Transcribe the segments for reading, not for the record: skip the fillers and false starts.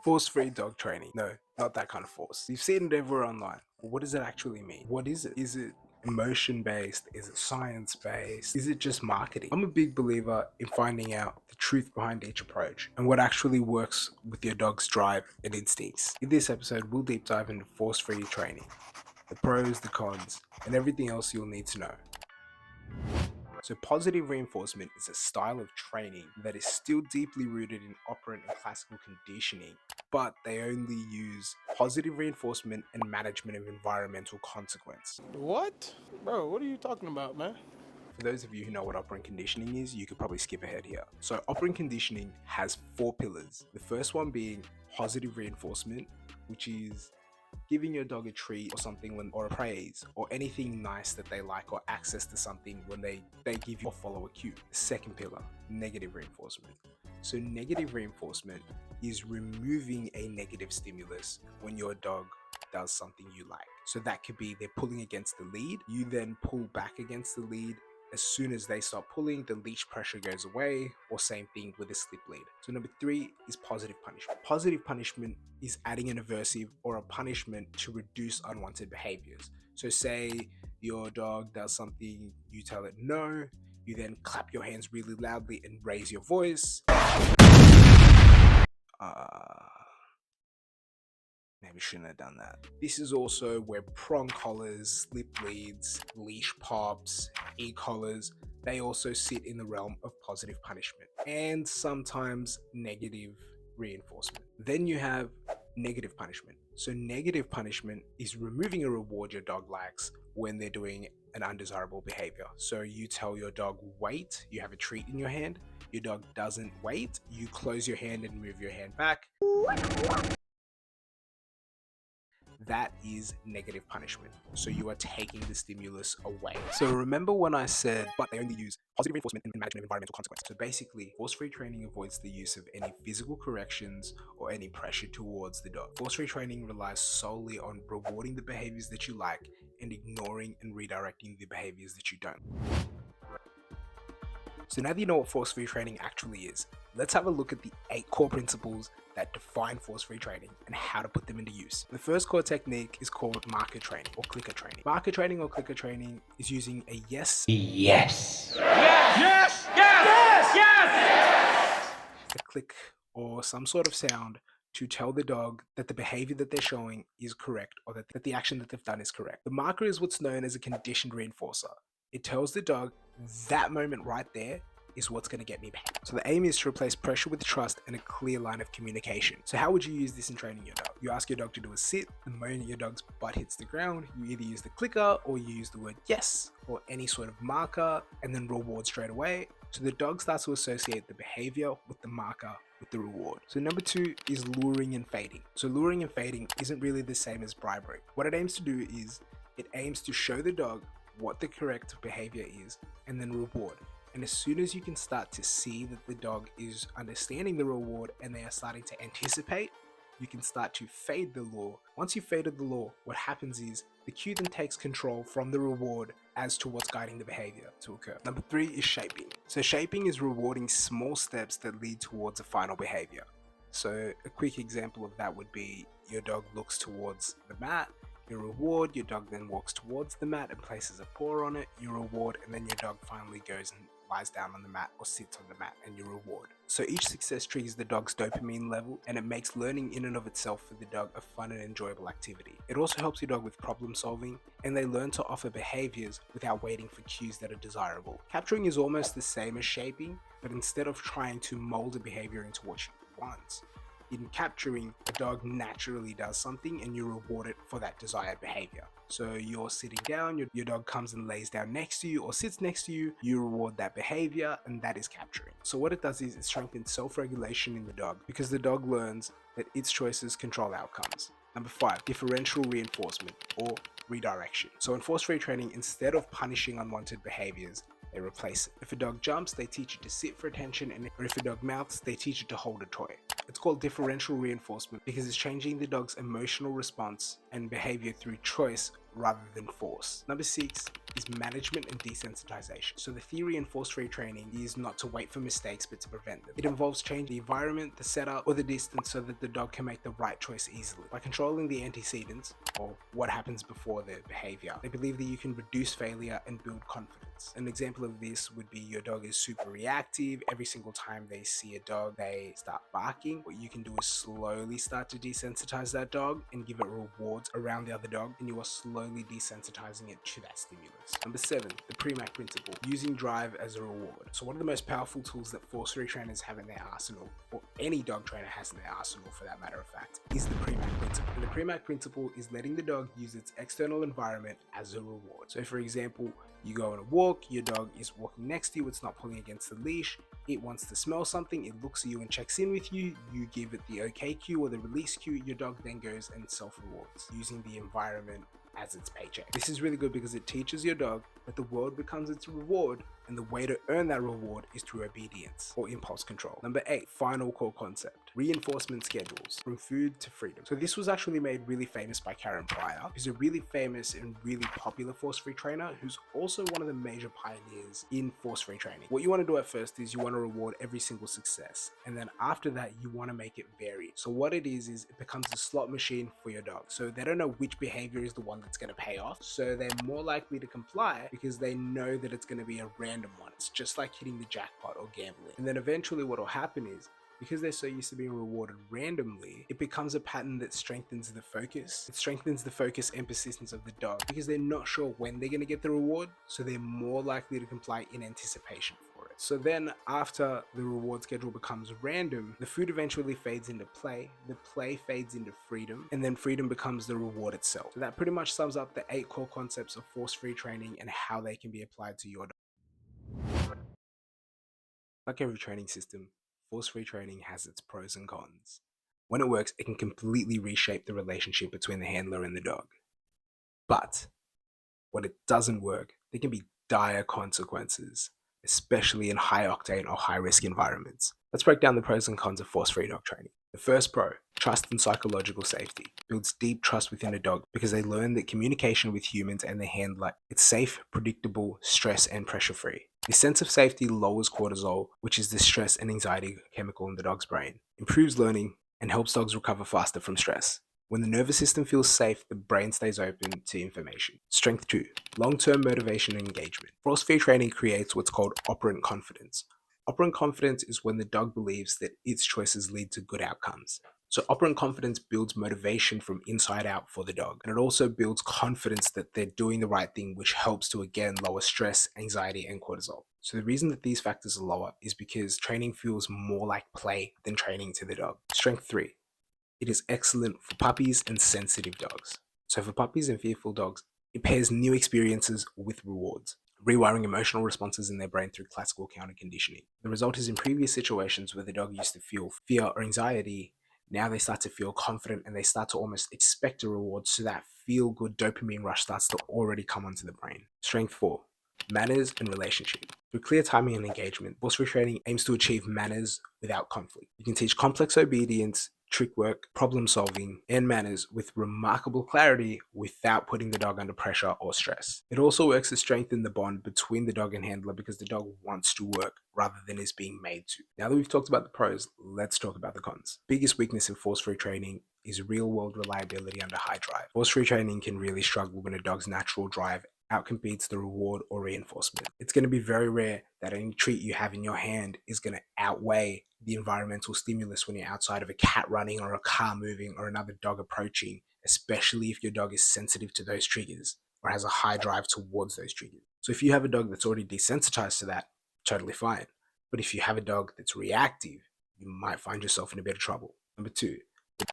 Force-free dog training. No, not that kind of force. You've seen it everywhere online. But what does it actually mean? What is it? Is it emotion-based? Is it science-based? Is it just marketing? I'm a big believer in finding out the truth behind each approach and what actually works with your dog's drive and instincts. In this episode, we'll deep dive into force-free training, the pros, the cons, and everything else you'll need to know. So positive reinforcement is a style of training that is still deeply rooted in operant and classical conditioning, but they only use positive reinforcement and management of environmental consequence. What? Bro, what are you talking about, man? For those of you who know what operant conditioning is, you could probably skip ahead here. So operant conditioning has 4 pillars. The first one being positive reinforcement, which is giving your dog a treat or something or a praise or anything nice that they like, or access to something when they give you or follow a cue. The second pillar, negative reinforcement. So negative reinforcement is removing a negative stimulus when your dog does something you like. So that could be they're pulling against the lead, you then pull back against the lead. As soon as they stop pulling, the leash pressure goes away, or same thing with a slip lead. So number 3 is positive punishment. Positive punishment is adding an aversive or a punishment to reduce unwanted behaviors. So say your dog does something, you tell it no, you then clap your hands really loudly and raise your voice. Maybe shouldn't have done that. This is also where prong collars, slip leads, leash pops, e-collars, they also sit in the realm of positive punishment and sometimes negative reinforcement. Then you have negative punishment. So negative punishment is removing a reward your dog likes when they're doing an undesirable behavior. So you tell your dog wait, you have a treat in your hand, your dog doesn't wait, you close your hand and move your hand back. That is negative punishment. So you are taking the stimulus away. So remember when I said, but they only use positive reinforcement and management of environmental consequences. So basically, force-free training avoids the use of any physical corrections or any pressure towards the dog. Force-free training relies solely on rewarding the behaviors that you like and ignoring and redirecting the behaviors that you don't. So now that you know what force-free training actually is, let's have a look at the 8 core principles that define force-free training and how to put them into use. The first core technique is called marker training or clicker training. Marker training or clicker training is using a yes, a click, or some sort of sound to tell the dog that the behavior that they're showing is correct, or that the action that they've done is correct. The marker is what's known as a conditioned reinforcer. It tells the dog that moment right there is what's going to get me back. So the aim is to replace pressure with trust and a clear line of communication. So how would you use this in training your dog? You ask your dog to do a sit. The moment your dog's butt hits the ground, you either use the clicker or you use the word yes or any sort of marker and then reward straight away. So the dog starts to associate the behavior with the marker with the reward. So number 2 is luring and fading. So luring and fading isn't really the same as bribery. What it aims to do is it aims to show the dog what the correct behavior is and then reward. And as soon as you can start to see that the dog is understanding the reward and they are starting to anticipate, you can start to fade the lure. Once you've faded the lure, what happens is the cue then takes control from the reward as to what's guiding the behavior to occur. Number 3 is shaping. So shaping is rewarding small steps that lead towards a final behavior. So a quick example of that would be your dog looks towards the mat, your reward, your dog then walks towards the mat and places a paw on it, your reward, and then your dog finally goes and lies down on the mat or sits on the mat and your reward. So each success triggers the dog's dopamine level and it makes learning in and of itself for the dog a fun and enjoyable activity. It also helps your dog with problem solving and they learn to offer behaviors without waiting for cues that are desirable. Capturing is almost the same as shaping, but instead of trying to mold a behavior into what you want, in capturing, a dog naturally does something and you reward it for that desired behavior. So you're sitting down, your dog comes and lays down next to you or sits next to you, you reward that behavior and that is capturing. So what it does is it strengthens self-regulation in the dog because the dog learns that its choices control outcomes. Number 5, differential reinforcement or redirection. So in force-free training, instead of punishing unwanted behaviors, they replace it. If a dog jumps, they teach it to sit for attention, and if a dog mouths, they teach it to hold a toy. It's called differential reinforcement because it's changing the dog's emotional response and behavior through choice rather than force. Number 6 is management and desensitization. So the theory in force-free training is not to wait for mistakes, but to prevent them. It involves changing the environment, the setup, or the distance so that the dog can make the right choice easily. By controlling the antecedents, or what happens before the behavior, they believe that you can reduce failure and build confidence. An example of this would be your dog is super reactive. Every single time they see a dog, they start barking. What you can do is slowly start to desensitize that dog and give it rewards around the other dog, and you are slowly desensitizing it to that stimulus. Number 7, the Premack principle, using drive as a reward. So one of the most powerful tools that force-free trainers have in their arsenal, or any dog trainer has in their arsenal for that matter of fact, is the Premack principle. And the Premack principle is letting the dog use its external environment as a reward. So for example, you go on a walk, your dog is walking next to you, it's not pulling against the leash, it wants to smell something, it looks at you and checks in with you, you give it the okay cue or the release cue, your dog then goes and self-rewards, using the environment as its paycheck. This is really good because it teaches your dog that the world becomes its reward, and the way to earn that reward is through obedience or impulse control. Number 8, final core concept, reinforcement schedules, from food to freedom. So this was actually made really famous by Karen Pryor, who's a really famous and really popular force-free trainer who's also one of the major pioneers in force-free training. What you want to do at first is you want to reward every single success, and then after that you want to make it varied. So what it is it becomes a slot machine for your dog. So they don't know which behavior is the one that's going to pay off, so they're more likely to comply because they know that it's going to be a random one. It's just like hitting the jackpot or gambling. And then eventually what will happen is, because they're so used to being rewarded randomly, it becomes a pattern that strengthens the focus. It strengthens the focus and persistence of the dog because they're not sure when they're going to get the reward, so they're more likely to comply in anticipation for it. So then after the reward schedule becomes random, the food eventually fades into play, the play fades into freedom, and then freedom becomes the reward itself. So that pretty much sums up the 8 core concepts of force-free training and how they can be applied to your dog. Like every training system, force-free training has its pros and cons. When it works, it can completely reshape the relationship between the handler and the dog. But when it doesn't work, there can be dire consequences, especially in high-octane or high-risk environments. Let's break down the pros and cons of force-free dog training. The first pro, trust and psychological safety, builds deep trust within a dog because they learn that communication with humans and their handler is safe, predictable, stress and pressure-free. This sense of safety lowers cortisol, which is the stress and anxiety chemical in the dog's brain, improves learning, and helps dogs recover faster from stress. When the nervous system feels safe, the brain stays open to information. Strength 2, long-term motivation and engagement. Force-free training creates what's called operant confidence. Operant confidence is when the dog believes that its choices lead to good outcomes. So operant confidence builds motivation from inside out for the dog, and it also builds confidence that they're doing the right thing, which helps to again lower stress, anxiety, and cortisol. So the reason that these factors are lower is because training feels more like play than training to the dog. Strength 3, it is excellent for puppies and sensitive dogs. So for puppies and fearful dogs, it pairs new experiences with rewards, rewiring emotional responses in their brain through classical counter conditioning. The result is in previous situations where the dog used to feel fear or anxiety, now they start to feel confident and they start to almost expect a reward, so that feel-good dopamine rush starts to already come onto the brain. Strength 4, manners and relationship. Through clear timing and engagement, force-free training aims to achieve manners without conflict. You can teach complex obedience, trick work, problem solving, and manners with remarkable clarity without putting the dog under pressure or stress. It also works to strengthen the bond between the dog and handler because the dog wants to work rather than is being made to. Now that we've talked about the pros, let's talk about the cons. Biggest weakness in force-free training is real-world reliability under high drive. Force-free training can really struggle when a dog's natural drive outcompetes the reward or reinforcement. It's going to be very rare that any treat you have in your hand is going to outweigh the environmental stimulus when you're outside of a cat running or a car moving or another dog approaching, especially if your dog is sensitive to those triggers or has a high drive towards those triggers. So if you have a dog that's already desensitized to that, totally fine. But if you have a dog that's reactive, you might find yourself in a bit of trouble. Number 2,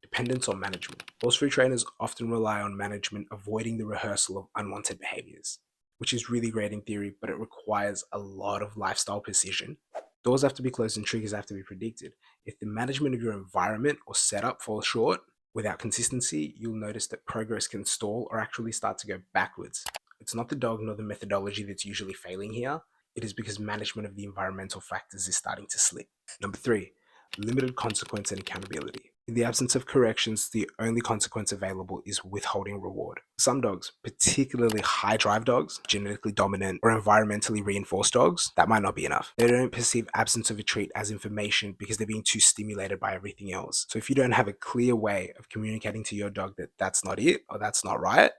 dependence on management. Force-free trainers often rely on management avoiding the rehearsal of unwanted behaviors, which is really great in theory, but it requires a lot of lifestyle precision. Doors have to be closed and triggers have to be predicted. If the management of your environment or setup falls short, without consistency, you'll notice that progress can stall or actually start to go backwards. It's not the dog nor the methodology that's usually failing here. It is because management of the environmental factors is starting to slip. Number 3, limited consequence and accountability. In the absence of corrections, the only consequence available is withholding reward. Some dogs, particularly high drive dogs, genetically dominant, or environmentally reinforced dogs, that might not be enough. They don't perceive absence of a treat as information because they're being too stimulated by everything else. So if you don't have a clear way of communicating to your dog that that's not it or that's not right,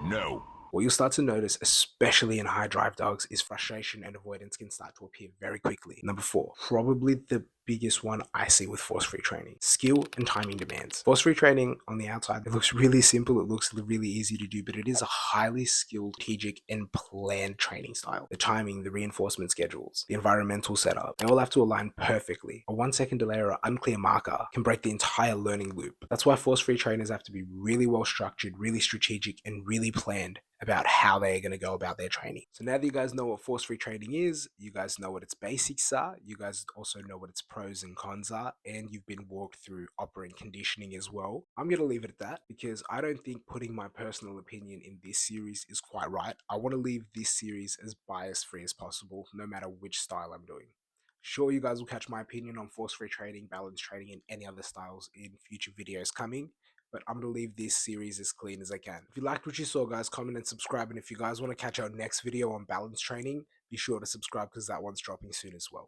No. what you'll start to notice, especially in high drive dogs, is frustration and avoidance can start to appear very quickly. Number four, probably the biggest one I see with force-free training: skill and timing demands. Force-free training on the outside, it looks really simple, it looks really easy to do, but it is a highly skilled, strategic, and planned training style. The timing, the reinforcement schedules, the environmental setup, they all have to align perfectly. A 1 second delay or an unclear marker can break the entire learning loop. That's why force-free trainers have to be really well structured, really strategic, and really planned about how they're going to go about their training. So now that you guys know what force-free training is, you guys know what its basics are, you guys also know what its pros and cons are, and you've been walked through operant conditioning as well. I'm going to leave it at that because I don't think putting my personal opinion in this series is quite right. I want to leave this series as bias-free as possible, no matter which style I'm doing. Sure, you guys will catch my opinion on force-free training, balance training, and any other styles in future videos coming, but I'm going to leave this series as clean as I can. If you liked what you saw, guys, comment and subscribe. And if you guys want to catch our next video on balance training, be sure to subscribe because that one's dropping soon as well.